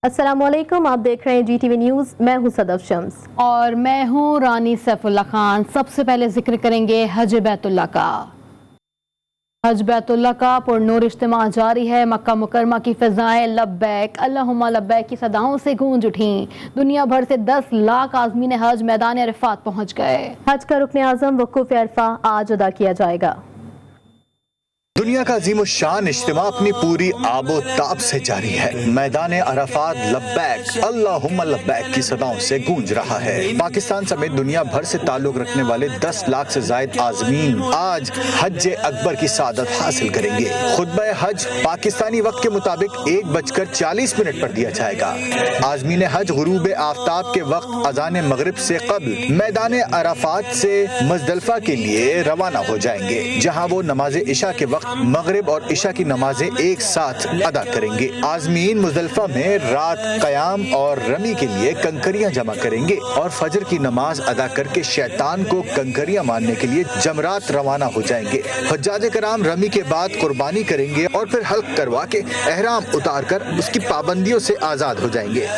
अस्सलामुअलैकुम, आप देख रहे हैं GTV न्यूज़। मैं हूं सदफ शम्स और मैं हूं रानी सैफुल्ला खान। सबसे पहले जिक्र करेंगे हज बैतुल्ला का। हज बैतुल्ला का पुरनूर इज्तिमा जारी है। मक्का मुकरमा की फिजाएं लब्बैक अल्लाहुम्मा लब्बैक की सदाओं से गूंज उठी। दुनिया भर से 10 लाख आज़मीन हज मैदान अरफात पहुंच गए। हज का रुकन आज़म वक़ूफ़ अरफा आज अदा किया जाएगा। दुनिया का अजीम शान इज्तिमा अपनी पूरी आबो ताब से जारी है। मैदान अरफात लब्बैक अल्लाहुम्मा लब्बैक की सदाओं से गूंज रहा है। पाकिस्तान समेत दुनिया भर से ताल्लुक रखने वाले 10 लाख से जायद आज़मीन आज हज अकबर की सादत हासिल करेंगे। खुतबा हज पाकिस्तानी वक्त के मुताबिक 1:40 पर दिया जाएगा। आज़मीन हज गुरूब आफ्ताब के वक्त अजान मगरिब से कबल मैदान अरफात से मुज़दलिफ़ा के लिए रवाना हो जाएंगे, जहाँ वो नमाज इशा के वक्त मगरिब और इशा की नमाजें एक साथ अदा करेंगे। आज़मीन मुज़दलिफ़ा में रात क़याम और रमी के लिए कंकरियां जमा करेंगे और फजर की नमाज अदा करके शैतान को कंकरियां मारने के लिए जमरात रवाना हो जाएंगे। हज्जाज कराम रमी के बाद कुर्बानी करेंगे और फिर हल्क करवा के एहराम उतार कर उसकी पाबंदियों से आज़ाद हो जाएंगे।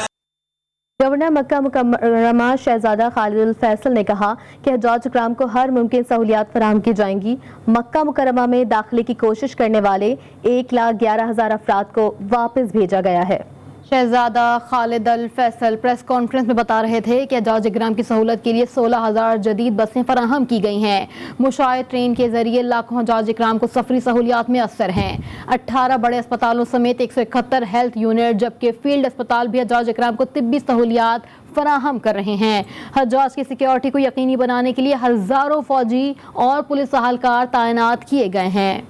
गवर्नर मक्का मुकर्रमा शहजादा खालिद फैसल ने कहा कि हज्जाज इकराम को हर मुमकिन सहूलियात फराहम की जाएंगी। मक्का मुकर्रमा में दाखिले की कोशिश करने वाले 1,11,000 अफराद को वापस भेजा गया है। शहजादा खालिद अल फैसल प्रेस कॉन्फ्रेंस में बता रहे थे कि हज्जाज इकराम की सहूलत के लिए 16,000 जदीद बसें फराहम की गई हैं। मुशायद ट्रेन के जरिए लाखों हज्जाज इकराम को सफरी सहूलियात में असर हैं। 18 बड़े अस्पतालों समेत 171 हेल्थ यूनिट जबकि फील्ड अस्पताल भी हज्जाज इकराम को तिब्बी सहूलियात फराहम कर रहे हैं। हज्जाज की सिक्योरिटी को यकीनी बनाने के लिए हजारों फौजी और पुलिस अहलकार तैनात किए गए हैं।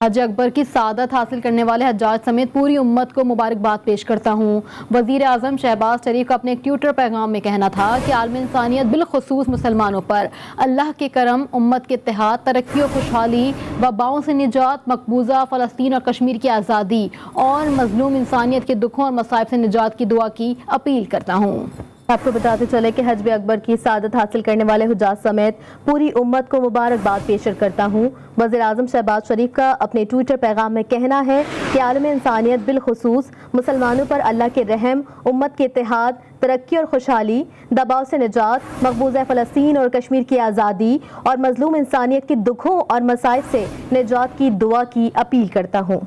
हज अकबर की सादत हासिल करने वाले हज्जाज समेत पूरी उम्मत को मुबारकबाद पेश करता हूँ। वज़ीर आज़म शहबाज शरीफ का अपने एक ट्विटर पैगाम में कहना था कि आलम इंसानियत बिलखुसूस मुसलमानों पर अल्लाह के करम, उम्मत के इत्तेहाद, तरक्की और खुशहाली, वबाओं से निजात, मकबूजा फ़लस्तीन और कश्मीर की आज़ादी और मजलूम इंसानियत के दुखों और मसाइब से निजात की दुआ की अपील करता हूँ। आपको बताते चले कि हज अकबर की सादत हासिल करने वाले हुज्जाज समेत पूरी उम्मत को मुबारकबाद पेश करता हूँ। वज़ीर आज़म शहबाज शरीफ का अपने ट्विटर पैगाम में कहना है कि आलम इंसानियत बिलखुसूस मुसलमानों पर अल्लाह के रहम, उम्मत के इत्तेहाद, तरक्की और खुशहाली, दबाव से निजात, मकबूजा फ़लस्तीन और कश्मीर की आज़ादी और मजलूम इंसानियत के दुखों और मसाइब से निजात की दुआ की अपील करता हूँ।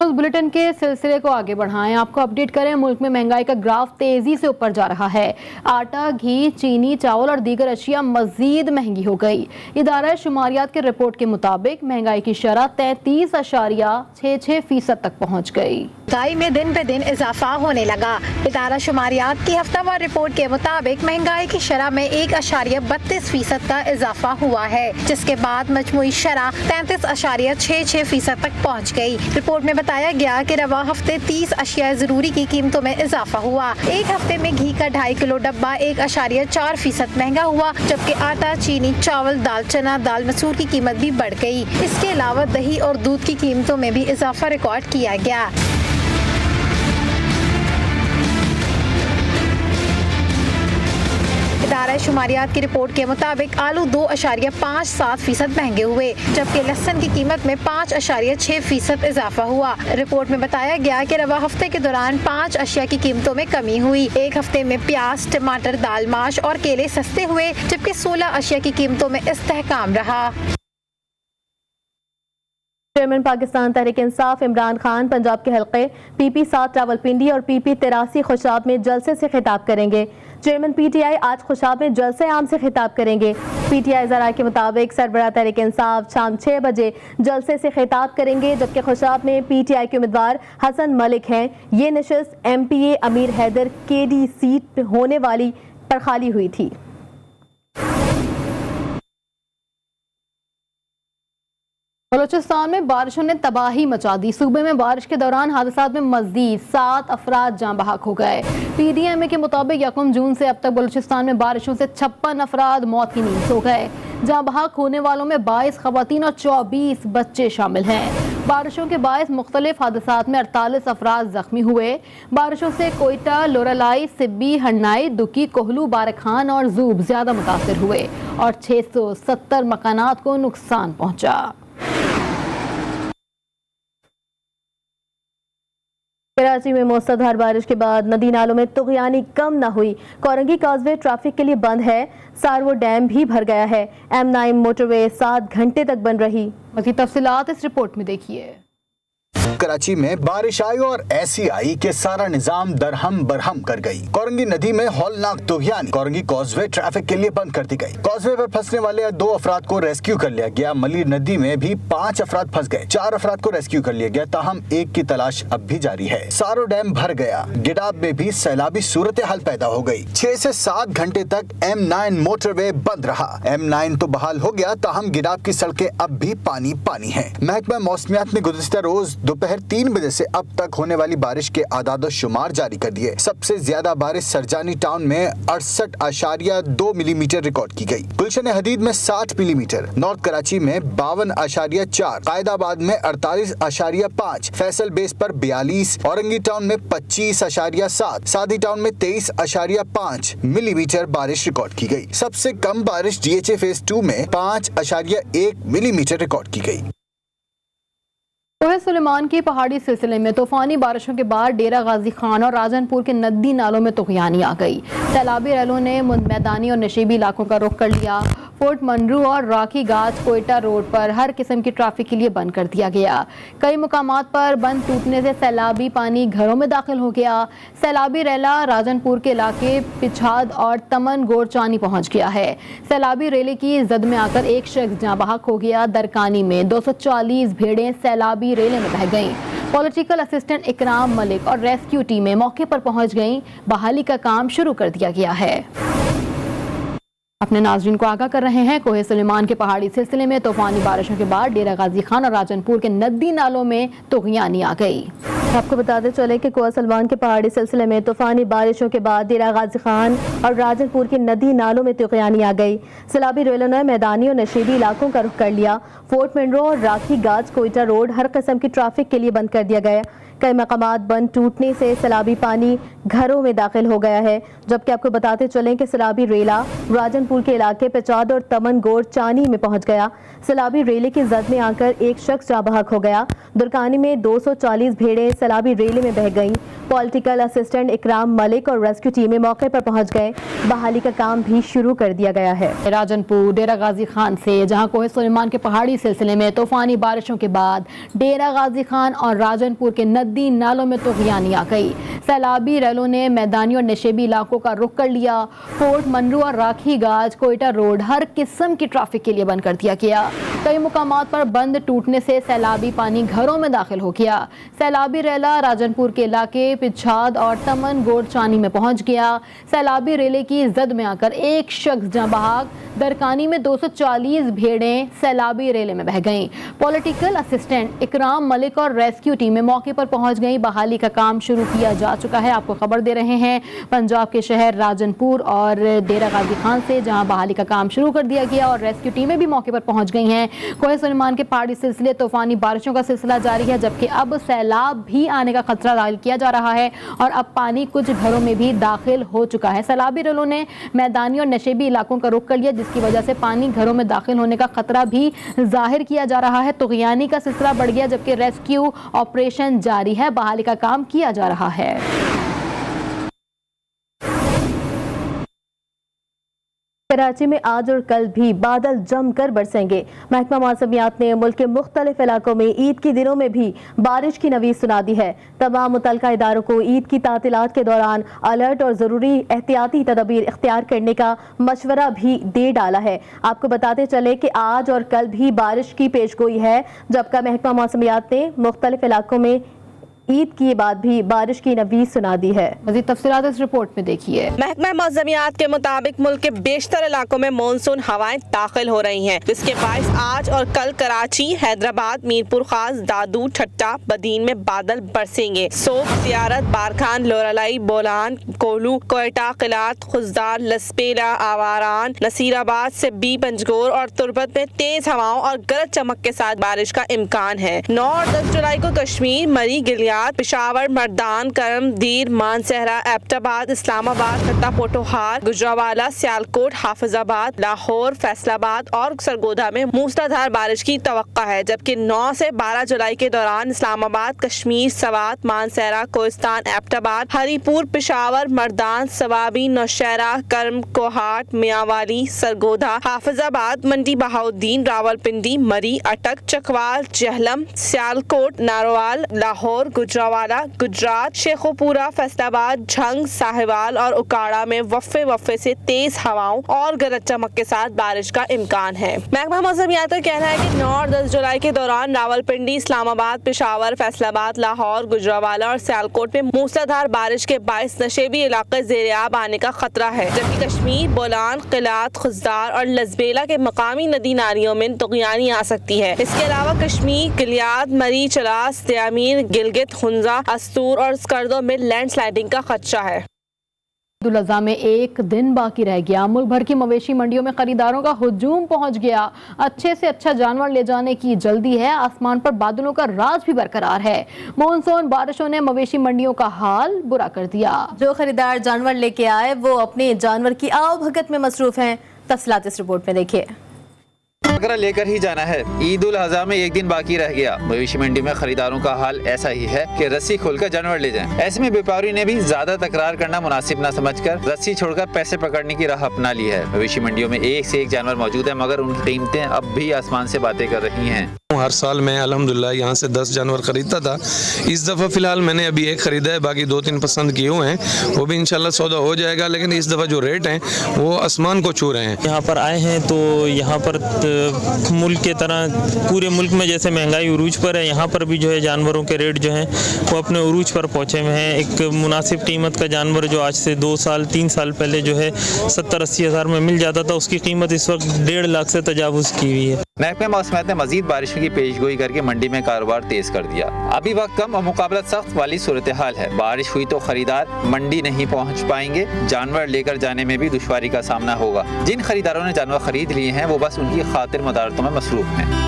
बुलेटिन के सिलसिले को आगे बढ़ाएं। आपको अपडेट करें, मुल्क में महंगाई का ग्राफ तेजी से ऊपर जा रहा है। आटा, घी, चीनी, चावल और दीगर अशिया मजीद महंगी हो गई। इदारा शुमारियात की रिपोर्ट के मुताबिक महंगाई की शरह 33.66% तक पहुँच गई। महंगाई में दिन पे दिन इजाफा होने लगा। इदारा शुमारियात की हफ्तावार रिपोर्ट के मुताबिक महंगाई की शरह में 1.32% का इजाफा हुआ है, जिसके बाद मजमूई शरह 33.66% तक पहुँच गई। रिपोर्ट में बताया गया कि रवा हफ्ते 30 अशिया जरूरी की कीमतों में इजाफा हुआ। एक हफ्ते में घी का 2.5 किलो डब्बा 1.4% महंगा हुआ, जबकि आटा, चीनी, चावल, दाल, चना दाल, मसूर की कीमत भी बढ़ गई। इसके अलावा दही और दूध की कीमतों में भी इजाफा रिकॉर्ड किया गया। इदारा शुमारियात की रिपोर्ट के मुताबिक आलू 2.57% महंगे हुए, जबकि लहसुन की कीमत में 5.6% इजाफा हुआ। रिपोर्ट में बताया गया कि रवा हफ्ते के दौरान 5 अशिया की कीमतों में कमी हुई। एक हफ्ते में प्याज, टमाटर, दाल, माश और केले सस्ते हुए, जबकि 16 अशिया की कीमतों में इस्तेहकाम रहा। चेयरमैन पाकिस्तान तहरीक इंसाफ इमरान खान पंजाब के हल्के PP7 रावलपिंडी और PP83 खुशाब में जलसे से खिताब करेंगे। चेयरमैन PTI आज खुशाब में जलसे आम से खिताब करेंगे। PTI ज़राए के मुताबिक सरबराह तहरीक इंसाफ शाम 6 बजे जलसे से खिताब करेंगे, जबकि खुशाब में PTI के उम्मीदवार हसन मलिक हैं। ये नशिस्त MPA अमीर हैदर KD सीट होने वाली पर खाली हुई थी। बलूचिस्तान में बारिशों ने तबाही मचा दी। सूबे में बारिश के दौरान हादसात में मज़ीद 7 अफराद जाँ बहक हो गए। PDMA के मुताबिक 1 जून से अब तक बलूचिस्तान में बारिशों से 56 अफराद मौत की नींद सो गए। जाँ बहक होने वालों में 22 खवातीन और 24 बच्चे शामिल हैं। بارشوں کے باعث مختلف حادثات میں 48 افراد زخمی ہوئے۔ بارشوں سے کوئٹہ، لورالائی، سبی، ہنائی، دکی، کوہلو، بارکھان اور زوب زیادہ متاثر ہوئے اور 670 مکانات کو نقصان پہنچا۔ کراچی میں موسلادھار بارش کے بعد ندی نالوں میں طغیانی کم نہ ہوئی۔ کورنگی کازوے ٹریفک کے لیے بند ہے۔ سارو ڈیم بھی بھر گیا ہے۔ M9 موٹر وے 7 گھنٹے تک بند رہی۔ مزید تفصیلات اس رپورٹ میں دیکھیے۔ کراچی میں بارش آئی اور ایسی آئی کہ سارا نظام درہم برہم کر گئی۔ کورنگی ندی میں ہولناک طغیانی، کورنگی کازوے ٹریفک کے لیے بند کر دی گئی۔ کازوے پر پھنسنے والے 2 افراد کو ریسکیو کر لیا گیا۔ ملی ندی میں بھی 5 افراد پھنس گئے، 4 افراد کو ریسکیو کر لیا گیا، تاہم ایک کی تلاش اب بھی جاری ہے۔ سارو ڈیم بھر گیا۔ گڈاب میں بھی سیلابی صورتحال پیدا ہو گئی۔ 6 سے 7 گھنٹے تک M9 موٹر وے بند رہا۔ M9 تو بحال ہو گیا، تاہم گڈاب کی سڑکیں اب بھی پانی پانی ہیں۔ محکمہ موسمیات نے گزشتہ روز دوپہر 3 بجے سے اب تک ہونے والی بارش کے اعداد و شمار جاری کر دیے۔ سب سے زیادہ بارش سرجانی ٹاؤن میں 68.2 ملی میٹر ریکارڈ کی گئی، گلشن حدید میں 60 ملی میٹر، نارتھ کراچی میں 52.4، قائد آباد میں 48.5، فیصل بیس پر 42، اورنگی ٹاؤن میں 25.7، سادی ٹاؤن میں 23.5 ملی میٹر بارش ریکارڈ کی گئی۔ سب سے کم بارش DHA فیز 2 میں 5.1 ملی میٹر ریکارڈ کی گئی۔ کوہ سلیمان کی پہاڑی سلسلے میں طوفانی بارشوں کے بعد ڈیرہ غازی خان اور راجن پور کے ندی نالوں میں طغیانی آ گئی۔ سیلابی ریلوں نے میدانی اور نشیبی علاقوں کا رخ کر لیا۔ فورٹ منرو اور راکھی گاج کوئٹہ روڈ پر ہر قسم کی ٹریفک کے لیے بند کر دیا گیا۔ کئی مقامات پر بند ٹوٹنے سے سیلابی پانی گھروں میں داخل ہو گیا۔ سیلابی ریلا راجن پور کے علاقے پچھاد اور تمن گوڑ چانی پہنچ گیا ہے۔ سیلابی ریلے کی زد میں آ کر ایک شخص جاں بحق ہو گیا۔ درکانی میں 240 بھیڑیں سیلابی ریلے میں بہہ گئیں۔ پولیٹیکل اسسٹنٹ اکرام ملک اور ریسکیو ٹیمیں موقع پر پہنچ گئیں۔ بحالی کا کام شروع کر دیا گیا ہے۔ اپنے ناظرین کو آگاہ کر رہے ہیں، کوہ سلیمان کے پہاڑی سلسلے میں طوفانی بارشوں کے بعد ڈیرہ غازی خان اور راجن پور کے ندی نالوں میں طغیانی آ گئی۔ آپ کو بتاتے چلے کہ کوہ سلیمان کے پہاڑی سلسلے میں طوفانی بارشوں کے بعد ڈیرہ غازی خان اور راجن پور کے ندی نالوں میں طغیانی آ گئی۔ سیلابی ریلوں نے میدانی اور نشیبی علاقوں کا رخ کر لیا۔ فورٹ منرو اور راکھی گاج کوئٹہ روڈ ہر قسم کی ٹریفک کے لیے بند کر دیا گیا۔ کئی مقامات بند ٹوٹنے سے سیلابی پانی گھروں میں داخل ہو گیا ہے، جبکہ آپ کو بتاتے چلیں کہ سیلابی ریلا راجن پور کے علاقے پچاد اور تمن گوڑ چانی میں پہنچ گیا۔ سیلابی ریلے کی زد میں آ کر ایک شخص جاں بحق ہو گیا۔ درکانی میں 240 بھیڑیں سیلابی ریلے میں بہہ گئیں۔ پولیٹیکل اسسٹنٹ اکرام ملک اور ریسکیو ٹیمیں موقع پر پہنچ گئے۔ بحالی کا کام بھی شروع کر دیا گیا ہے۔ راجن پور ڈیرہ غازی خان سے، جہاں کوہ سلیمان کے پہاڑی سلسلے میں طوفانی بارشوں کے بعد ڈیرہ غازی خان اور راجن پور کے ندی نالوں میں طغیانی آ گئی۔ سیلابی ریلوں نے میدانی اور نشیبی علاقوں کا رخ کر لیا۔ فورٹ منرو اور راکھی گاج کوئٹہ روڈ ہر قسم کی ٹریفک کے لیے بند کر دیا گیا۔ کئی مقامات پر بند ٹوٹنے سے سیلابی پانی گھروں میں داخل ہو گیا۔ سیلابی ریلا راجن پور کے علاقے پچھاد اور تمن گوڑ چانی میں پہنچ گیا۔ سیلابی ریلے کی زد میں آ کر ایک شخص جاں بحق۔ درکانی میں 240 بھیڑیں سیلابی ریلے میں بہہ گئیں۔ پولیٹیکل اسسٹنٹ اکرام ملک اور ریسکیو ٹیمیں موقع پر پہنچ گئیں۔ بحالی کا کام شروع کیا جا چکا ہے۔ آپ کو خبر دے رہے ہیں پنجاب کے شہر راجن پور اور ڈیرہ غازی خان سے، جہاں بحالی کا کام شروع کر دیا گیا اور ریسکیو ٹیمیں بھی موقع پر پہنچ گئی ہیں۔ کوہ سلیمان کے پہاڑی سلسلے طوفانی بارشوں کا سلسلہ جاری ہے، جبکہ اب سیلاب بھی آنے کا خطرہ ظاہر کیا جا رہا ہے اور اب پانی کچھ گھروں میں بھی داخل ہو چکا ہے۔ سیلابی ریلوں نے میدانی اور نشیبی علاقوں کا رخ کر لیا، جس کی وجہ سے پانی گھروں میں داخل ہونے کا خطرہ بھی ظاہر کیا جا رہا ہے۔ طغیانی کا سلسلہ بڑھ گیا، جبکہ ریسکیو آپریشن جاری ہے، بحالی کا کام کیا جا رہا ہے۔ کراچی میں آج اور کل بھی بادل جم کر برسیں گے۔ محکمہ موسمیات نے ملک کے مختلف علاقوں میں عید کے دنوں میں بھی بارش کی نوید سنا دی ہے۔ تمام متعلقہ اداروں کو عید کی تعطیلات کے دوران الرٹ اور ضروری احتیاطی تدابیر اختیار کرنے کا مشورہ بھی دے ڈالا ہے۔ آپ کو بتاتے چلے کہ آج اور کل بھی بارش کی پیشگوئی ہے، جبکہ محکمہ موسمیات نے مختلف علاقوں میں ईद की बाद भी बारिश की नवीद सुना दी है। मज़ीद तफसीलात इस रिपोर्ट में देखिए। महकमा मौसमियात के मुताबिक मुल्क के बेशतर इलाकों में मानसून हवाएं दाखिल हो रही हैं, जिसके बायस आज और कल कराची, हैदराबाद, मीरपुर खास, दादू, ठट्टा, बदीन में बादल बरसेंगे। सोप, जियारत, बारखान, लोरालाई, बोलान, कोलू, कोयटा, किलात, खुजदार, लसपेला, आवारान, नसीराबाद से बी, पंजगोर और तुरबत में तेज हवाओं और गरज चमक के साथ बारिश का इम्कान है। 9 और 10 जुलाई को कश्मीर, मरी, गिलियात, पेशावर, मर्दान, करम, दीर, मानसहरा, एबटाबाद, इस्लामाबाद, खट्टा पोटोहार, गुजरावाला, सियालकोट, हाफिजाबाद, लाहौर, फैसलाबाद और सरगोधा में मूसलाधार बारिश की तवक्का है, जबकि 9 से 12 जुलाई के दौरान इस्लामाबाद, कश्मीर, सवात, मानसहरा, कोहिस्तान, एबटाबाद, हरीपुर, पेशावर, मर्दान, सवाबी, नौशहरा, करम, कोहाट, मियांवाली, सरगोधा, हाफिजाबाद, मंडी बहाउद्दीन, रावलपिंडी, मरी, अटक, चकवाल, जहलम, सियालकोट, नारोवाल, लाहौर, गुजरावाला, गुजरात, शेखोपुरा, फैसलाबाद, झंग, साहिवाल और उकाड़ा में वफ़े से तेज हवाओं और गरज चमक के साथ बारिश का इम्कान है। महकमा मौसमियात का कहना है कि 9 और 10 जुलाई के दौरान रावलपिंडी, इस्लामाबाद, पेशावर, फैसलाबाद, लाहौर, गुजरावाला और सियालकोट में मूसलाधार बारिश के बायस नशेबी इलाके ज़ेर-ए-आब आने का खतरा है, जबकि कश्मीर, बोलान, किलात, खुजदार और लसबेला के मकामी नदी नालियों में तुग़यानी आ सकती है। इसके अलावा कश्मीर, गिलियात, मरी, चलास, त्यामीर, गिलगित, हुंजा, अस्तूर और स्कर्दो में लैंडस्लाइडिंग का खदशा है। ईद उल अज़हा में एक दिन बाकी रह गया। मुल्क भर की मवेशी मंडियों में खरीदारों का हुजूम पहुंच गया। अच्छे से अच्छा जानवर ले जाने की जल्दी है। आसमान पर बादलों का राज भी बरकरार है। मानसून बारिशों ने मवेशी मंडियों का हाल बुरा कर दिया। जो खरीदार जानवर लेके आए वो अपने जानवर की आवभगत में मसरूफ हैं। तफसीलात इस रिपोर्ट में देखिए। बकरा लेकर ही जाना है। ईद उल अज़हा में एक दिन बाकी रह गया। मवेशी मंडी में खरीदारों का हाल ऐसा ही है कि रस्सी खोलकर जानवर ले जाएं। ऐसे में व्यापारी ने भी ज्यादा तकरार करना मुनासिब न समझकर रस्सी छोड़कर पैसे पकड़ने की राह अपना ली है। मवेशी मंडियों में एक से एक जानवर मौजूद है, मगर उनकी कीमतें अब भी आसमान से बातें कर रही हैं। हर साल मैं अल्हम्दुलिल्लाह यहाँ से 10 जानवर खरीदता था। इस दफ़ा फ़िलहाल मैंने अभी एक ख़रीदा है, बाकी 2-3 पसंद किए हुए हैं, वो भी इंशाल्लाह सौदा हो जाएगा। लेकिन इस दफ़ा जो रेट हैं वो आसमान को छू रहे हैं। यहाँ पर आए हैं तो यहाँ पर मुल्क के तरह पूरे मुल्क में जैसे महंगाई उरूज पर है, यहाँ पर भी जो है जानवरों के रेट जो हैं वो अपने उरूज पर पहुँचे हुए हैं। एक मुनासिब कीमत का जानवर जो आज से 2-3 साल पहले जो है 70-80 हज़ार में मिल जाता था, उसकी कीमत इस वक्त 1.5 लाख से तजावुज़ की हुई है। महकमा मौसमियात ने मजीद बारिशों की पेशगोई करके मंडी में कारोबार तेज कर दिया। अभी वक्त कम और मुकाबला सख्त वाली सूरत हाल है। बारिश हुई तो खरीदार मंडी नहीं पहुंच पाएंगे, जानवर लेकर जाने में भी दुश्वारी का सामना होगा। जिन खरीदारों ने जानवर खरीद लिए हैं वो बस उनकी खातिर मदारतों में मसरूफ हैं।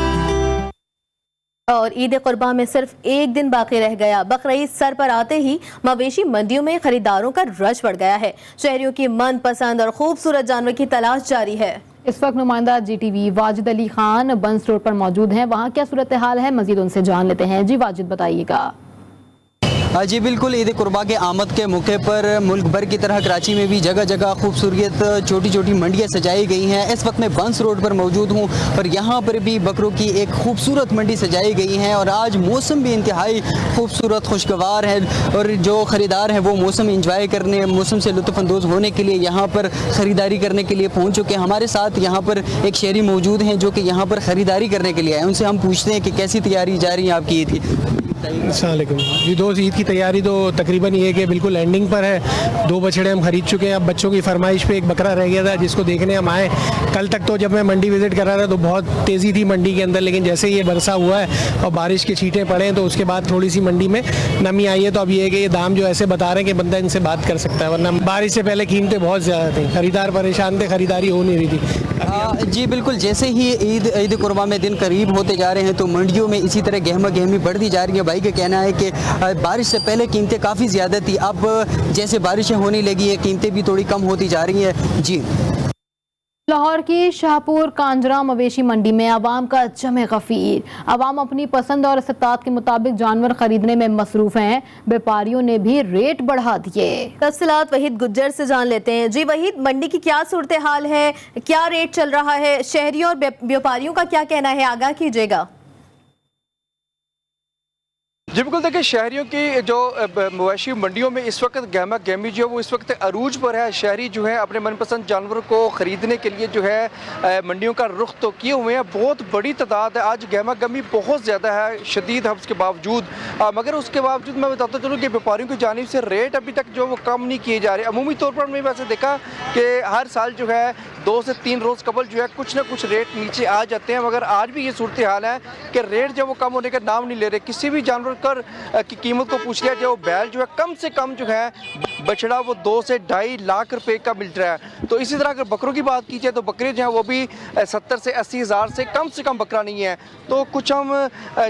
और ईद कुर्बान में सिर्फ एक दिन बाकी रह गया। बकरीद सर पर आते ही मवेशी मंडियों में खरीदारों का रश बढ़ गया है। शहरियों की मनपसंद और खूबसूरत जानवर की तलाश जारी है। इस वक्त नुमाइंदा GTV वाजिद अली खान बंस रोड पर मौजूद हैं। वहाँ क्या सूरत हाल है, मजीद उनसे जान लेते हैं। जी वाजिद, बताइएगा। जी बिल्कुल, ईद कुर्बा के आमद के मौके पर मुल्क भर की तरह कराची में भी जगह जगह खूबसूरत छोटी छोटी मंडियाँ सजाई गई हैं। इस वक्त मैं बंस रोड पर मौजूद हूँ और यहाँ पर भी बकरों की एक खूबसूरत मंडी सजाई गई है। और आज मौसम भी इंतहाई खूबसूरत खुशगवार है और जो ख़रीदार हैं वो मौसम इंजॉय करने, मौसम से लुत्फ़अंदोज़ होने के लिए यहाँ पर ख़रीदारी करने के लिए पहुँच चुके हैं। हमारे साथ यहाँ पर एक शहरी मौजूद हैं जो कि यहाँ पर ख़रीदारी करने के लिए आए। उनसे हम पूछते हैं कि कैसी तैयारी जा रही है आपकी ईद की। अस्सलाम वालेकुम जी। दोस्त, ईद की तैयारी तो तकरीबन ये कि बिल्कुल एंडिंग पर है। 2 बछड़े हम खरीद चुके हैं। अब बच्चों की फरमाइश पे एक बकरा रह गया था जिसको देखने हम आए। कल तक तो जब मैं मंडी विज़िट कर रहा था तो बहुत तेज़ी थी मंडी के अंदर, लेकिन जैसे ही ये बरसा हुआ है और बारिश के छींटे पड़े हैं तो उसके बाद थोड़ी सी मंडी में नमी आई है। तो अब ये है कि ये दाम जो ऐसे बता रहे हैं कि बंदा इनसे बात कर सकता है, वरना बारिश से पहले कीमतें बहुत ज़्यादा थी, खरीदार परेशान थे, खरीदारी हो नहीं रही थी। जी बिल्कुल, जैसे ही ईद कुर्बा में दिन करीब होते जा रहे हैं तो मंडियों में इसी तरह गहमा गहमी बढ़ती जा रही है। भाई का कहना है कि बारिश से पहले कीमतें काफ़ी ज़्यादा थी, अब जैसे बारिशें होने लगी है कीमतें भी थोड़ी कम होती जा रही हैं। जी, लाहौर की शाहपुर कांजरा मवेशी मंडी में आवाम का जमे गफीर। आवाम अपनी पसंद और इस्तात के मुताबिक जानवर खरीदने में मसरूफ हैं। व्यापारियों ने भी रेट बढ़ा दिए। तफसीलात वहीद गुज्जर से जान लेते हैं। जी वहीद, मंडी की क्या सूरत हाल है, क्या रेट चल रहा है, शहरियों और व्यापारियों का क्या कहना है, आगाह कीजिएगा। जी बिल्कुल, देखिए शहरियों की जो मवेशी मंडियों में इस वक्त गहमा गहमी जो है वो इस वक्त अरूज पर है। शहरी जो है अपने मनपसंद जानवरों को ख़रीदने के लिए जो है मंडियों का रुख तो किए हुए हैं। बहुत बड़ी तादाद है, आज गहमा गहमी बहुत ज़्यादा है शदीद हब्स के बावजूद। मगर उसके बावजूद मैं बताता चलूँ कि व्यापारियों की जानिब से रेट अभी तक जो वो कम नहीं किए जा रहे। अमूमी तौर पर मैं वैसे देखा कि हर साल जो है 2 से 3 रोज़ कबल जो है कुछ ना कुछ रेट नीचे आ जाते हैं, मगर आज भी ये सूरत हाल है कि रेट जो वो कम होने का नाम नहीं ले रहे। किसी भी जानवर की कीमत को पूछ लिया जो बैल जो है कम से कम जो है बछड़ा वो 2 से 2.5 लाख रुपए का मिल रहा है। तो इसी तरह अगर बकरों की बात की जाए तो बकरे जो हैं वो भी 70 से 80 हज़ार से कम बकरा नहीं है। तो कुछ हम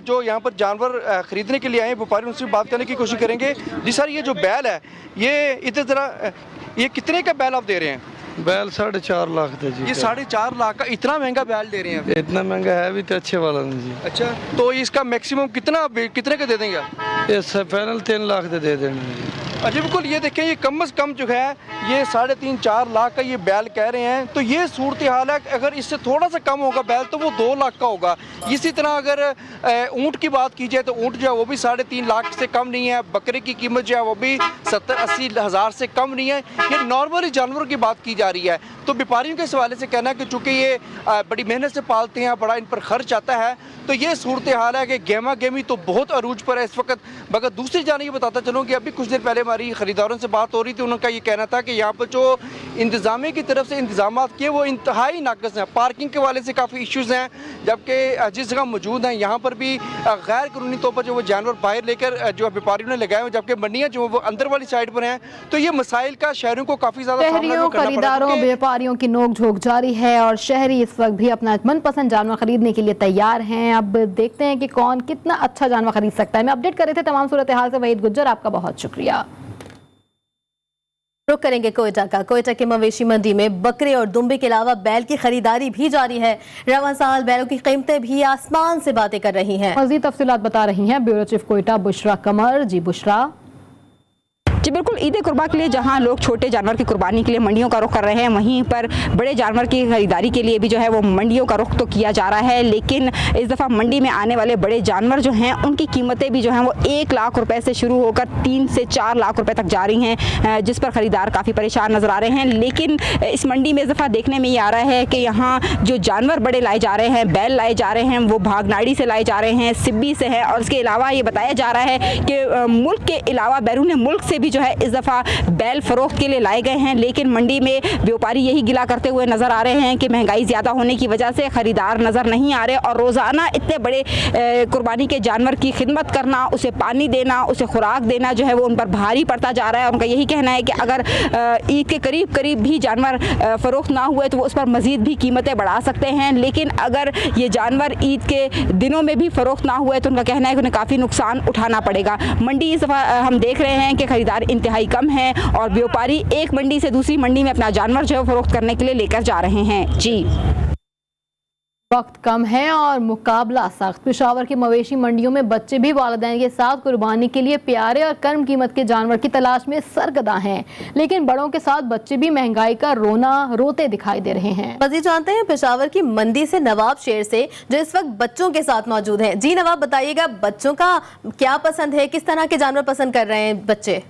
जो यहाँ पर जानवर ख़रीदने के लिए आए व्यापारी उनसे बात करने की कोशिश करेंगे। जी सर, ये जो बैल है ये इधर ज़रा ये कितने का बैल आप दे रहे हैं? बैल 4.5 लाख थे जी। ये 4.5 लाख का इतना महंगा बैल दे रहे हैं? इतना महंगा है भी तो अच्छे वाला नहीं जी। अच्छा, तो इसका मैक्सिमम कितने का दे देंगे? ये फाइनल 3 लाख दे देंगे जी। अच्छा बिल्कुल, ये देखें ये कम से कम जो है ये 3.5-4 लाख का ये बैल कह रहे हैं। तो ये सूरत हाल है, अगर इससे थोड़ा सा कम होगा बैल तो वो 2 लाख का होगा। इसी तरह अगर ऊँट की बात की जाए तो ऊँट जो है वो भी 3.5 लाख से कम नहीं है। बकरे की कीमत जो है वो भी 70-80 हज़ार से कम नहीं है। ये नॉर्मली जानवरों की बात की जा रही है। तो व्यापारियों के हवाले से कहना है कि चूँकि ये बड़ी मेहनत से पालते हैं, बड़ा इन पर खर्च आता है, तो ये सूरत हाल है कि गहमा गहमी तो बहुत अरूज पर है इस वक्त। मगर दूसरी जाने ये बताता चलूँ कि अभी कुछ देर पहले हमारी ख़रीदारों से बात हो रही थी, उनका ये कहना था कि यहाँ पर जो इंतज़ामिया की तरफ से इंतजाम किए वो इंतहाई नाक़िस हैं। पार्किंग के वाले से काफ़ी इश्यूज़ हैं, जबकि जिस जगह मौजूद हैं यहाँ पर भी गैर कानूनी तौर पर जो वो जानवर बाहर लेकर जो व्यापारियों ने लगाए हुए, जबकि मंडियाँ जो वो अंदर वाली साइड पर हैं। तो ये मसाइल का शहरों को काफ़ी ज़्यादा शहरियों, खरीदारों, व्यापारियों की नोक झोंक जारी है और शहरी इस वक्त भी अपना मनपसंद जानवर खरीदने के लिए तैयार हैं। अब देखते हैं कि कौन कितना अच्छा जानवर खरीद सकता है। मैं अपडेट कर रहे थे तमाम सूरत हाल से वहीद गुज्जर, आपका बहुत शुक्रिया। रुक करेंगे कोयटा का। कोयटा के मवेशी मंडी में बकरे और दुम्बे के अलावा बैल की खरीदारी भी जारी है। रवां साल बैलों की कीमतें भी आसमान से बातें कर रही हैं। मज़ीद तफसीलात बता रही हैं ब्यूरो चीफ कोयटा बुशरा कमर। जी बुशरा। जी बिल्कुल, ईद कुर्बा के लिए जहां लोग छोटे जानवर की कुर्बानी के लिए मंडियों का रुख कर रहे हैं, वहीं पर बड़े जानवर की खरीदारी के लिए भी जो है वो मंडियों का रुख तो किया जा रहा है। लेकिन इस दफ़ा मंडी में आने वाले बड़े जानवर जो हैं उनकी कीमतें भी जो हैं वो 1 लाख रुपए से शुरू होकर 3 से 4 लाख रुपए तक जा रही हैं, जिस पर ख़रीदार काफ़ी परेशान नज़र आ रहे हैं। लेकिन इस मंडी में इस दफ़ा देखने में ये आ रहा है कि यहाँ जो जानवर बड़े लाए जा रहे हैं, बैल लाए जा रहे हैं, वो भागनाड़ी से लाए जा रहे हैं, सिब्बी से है। और इसके अलावा ये बताया जा रहा है कि मुल्क के अलावा बैरून मुल्क से भी जो है इस दफ़ा बैल फरोख्त के लिए लाए गए हैं। लेकिन मंडी में व्यापारी यही गिला करते हुए नज़र आ रहे हैं कि महंगाई ज़्यादा होने की वजह से ख़रीदार नज़र नहीं आ रहे और रोज़ाना इतने बड़े कुर्बानी के जानवर की खिदमत करना, उसे पानी देना, उसे खुराक देना जो है वो उन पर भारी पड़ता जा रहा है। उनका यही कहना है कि अगर ईद के करीब करीब भी जानवर फ़रोख्त ना हुए तो वो उस पर मज़ीद भी कीमतें बढ़ा सकते हैं। लेकिन अगर ये जानवर ईद के दिनों में भी फ़रोख्त ना हुए तो उनका कहना है कि उन्हें काफ़ी नुकसान उठाना पड़ेगा। मंडी इस दफ़ा हम देख रहे हैं कि ख़रीदार इंतहाई कम है और व्यापारी एक मंडी से दूसरी मंडी में अपना जानवर जो है फरोख्त करने के लिए लेकर जा रहे हैं। जी वक्त कम है और मुकाबला सख्त। पेशावर की मवेशी मंडियों में बच्चे भी वालिदैन के साथ कुर्बानी के लिए प्यारे और कम कीमत के जानवर की तलाश में सरगर्दा हैं, लेकिन बड़ों के साथ बच्चे भी महंगाई का रोते दिखाई दे रहे हैं। मज़ीद जानते हैं पेशावर की मंडी से नवाब शेर से, जो इस वक्त बच्चों के साथ मौजूद हैं। जी नवाब, बताइएगा बच्चों का क्या पसंद है, किस तरह के जानवर पसंद कर रहे हैं बच्चे?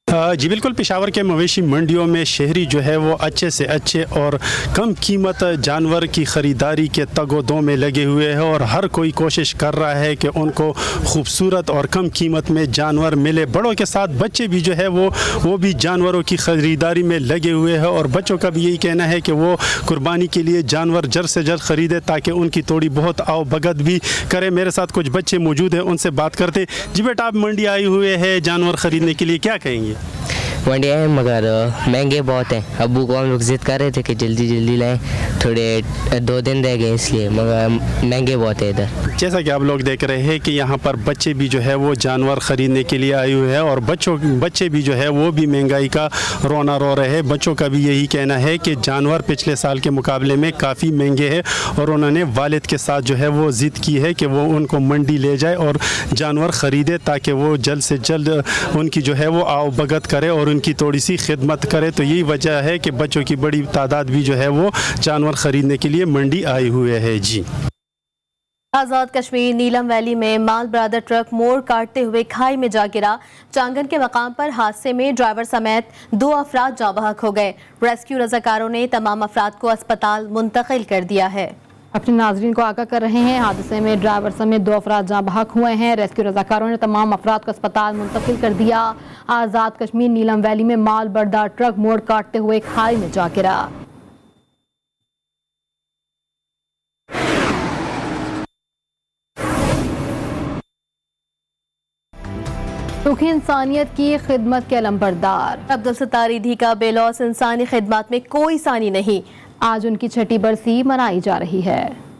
जी बिल्कुल, पेशावर के मवेशी मंडियों में शहरी जो है वो अच्छे से अच्छे और कम कीमत जानवर की ख़रीदारी के तगोदों में लगे हुए हैं और हर कोई कोशिश कर रहा है कि उनको खूबसूरत और कम कीमत में जानवर मिले। बड़ों के साथ बच्चे भी जो है वो भी जानवरों की ख़रीदारी में लगे हुए हैं और बच्चों का भी यही कहना है कि वो कुर्बानी के लिए जानवर जल्द से जल्द ख़रीदे ताकि उनकी थोड़ी बहुत आओ भगत भी करे। मेरे साथ कुछ बच्चे मौजूद हैं, उनसे बात करते। जी बेटा, आप मंडी आए हुए हैं जानवर ख़रीदने के लिए, क्या कहेंगे? मंडिया है मगर महंगे बहुत हैं। अब्बू को हम लोग ज़िद कर रहे थे कि जल्दी जल्दी लाएं, थोड़े 2 दिन रह गए इसलिए, मगर महंगे बहुत है इधर। जैसा कि आप लोग देख रहे हैं कि यहाँ पर बच्चे भी जो है वो जानवर ख़रीदने के लिए आए हुए हैं और बच्चे भी जो है वो भी महंगाई का रोना रो रहे हैं। बच्चों का भी यही कहना है कि जानवर पिछले साल के मुकाबले में काफ़ी महंगे हैं और उन्होंने वालिद के साथ जो है वो ज़िद की है कि वो उनको मंडी ले जाए और जानवर ख़रीदे ताकि वो जल्द से जल्द उनकी जो है वो आओ भगत करे और उनकी थोड़ी सी खिदमत करे। तो यही वजह है कि बच्चों की बड़ी तादाद भी जो है वो जानवर ख़रीदने के लिए मंडी आए हुए हैं। जी आज़ाद कश्मीर नीलम वैली में माल बरादर ट्रक मोड़ काटते हुए खाई में जा गिरा। चांगन के मकाम पर हादसे में ड्राइवर समेत 2 अफराद जाँ बहक हो गए। रेस्क्यू रज़ाकारों ने तमाम अफराद को अस्पताल मुंतकिल कर दिया है। अपने नाजरीन को आगाह कर रहे हैं, हादसे में ड्राइवर समेत 2 अफराद जाँ बहक हुए हैं। रेस्क्यू रज़ाकारों ने तमाम अफराद को अस्पताल मुंतकिल कर दिया। आज़ाद कश्मीर नीलम वैली में माल बरदार ट्रक मोड़ काटते हुए खाई में जा गिरा। रुख इंसानियत की खिदमत के अलंबरदार अब्दुल सत्तार ईदी का बेलौस इंसानी खिदमत में कोई सानी नहीं। आज उनकी 6ठी बरसी मनाई जा रही है।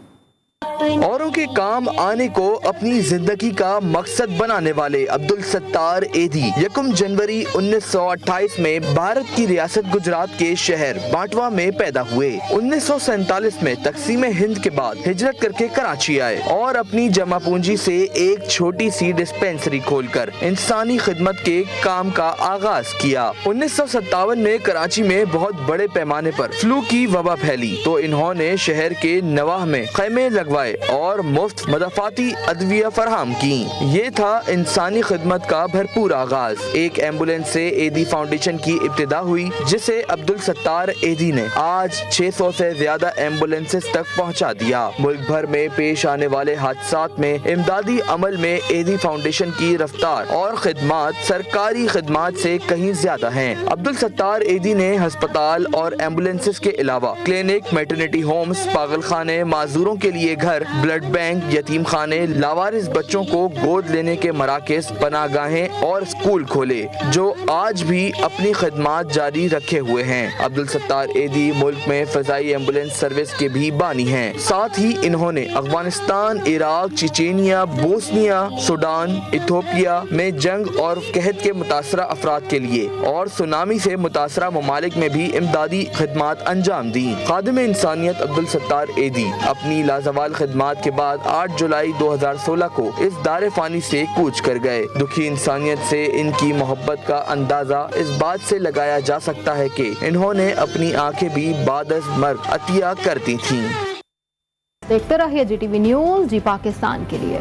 औरों के काम आने को अपनी जिंदगी का मकसद बनाने वाले अब्दुल सत्तार एधी 1 जनवरी 1928 में भारत की रियासत गुजरात के शहर बांटवा में पैदा हुए। 1947 में तकसीम हिंद के बाद हिजरत करके कराची आए और अपनी जमा पूंजी से एक छोटी सी डिस्पेंसरी खोलकर इंसानी खिदमत के काम का आगाज किया। 1957 में कराची में बहुत बड़े पैमाने पर फ्लू की वबा फैली तो इन्होंने शहर के नवाह में खैमे लगवाए और मुफ्त मदफाती अदविया फराहम की। ये था इंसानी खिदमत का भरपूर आगाज। एक एम्बुलेंस से एदी फाउंडेशन की इब्तिदा हुई जिसे अब्दुल सत्तार एदी ने आज 600 से ज्यादा एम्बुलेंसेस तक पहुंचा दिया। मुल्क भर में पेश आने वाले हादसात में इमदादी अमल में एदी फाउंडेशन की रफ्तार और खिदमात सरकारी खिदमात से कहीं ज्यादा हैं। अब्दुल सत्तार एदी ने हस्पताल और एम्बुलेंसेस के अलावा क्लिनिक, मैटरनिटी होम्स, पागल खाने, माजूरों के लिए घर, ब्लड बैंक, यतीम खाने, लावारिस बच्चों को गोद लेने के मराकज, पनागाहें और स्कूल खोले जो आज भी अपनी खिदमात जारी रखे हुए हैं। अब्दुल सत्तार एदी मुल्क में फजाई एम्बुलेंस सर्विस के भी बानी हैं। साथ ही इन्होंने Afghanistan, Iraq, Chechnya, Bosnia, Sudan, Ethiopia में जंग और कहत के मुतासरा अफराद के लिए और सुनामी से मुतासरा ममालिक में भी इमदादी खिदमात अंजाम दी। खादिम इंसानियत अब्दुल सत्तार एदी अपनी लाजवाल खिदमात के बाद 8 जुलाई 2016 को इस दारे फानी से कूच कर गए। दुखी इंसानियत से इनकी मोहब्बत का अंदाजा इस बात से लगाया जा सकता है कि इन्होंने अपनी आंखें भी बादस मर्ग अतिया कर दी थीं। देखते रहिए GTV न्यूज़, जी पाकिस्तान के लिए।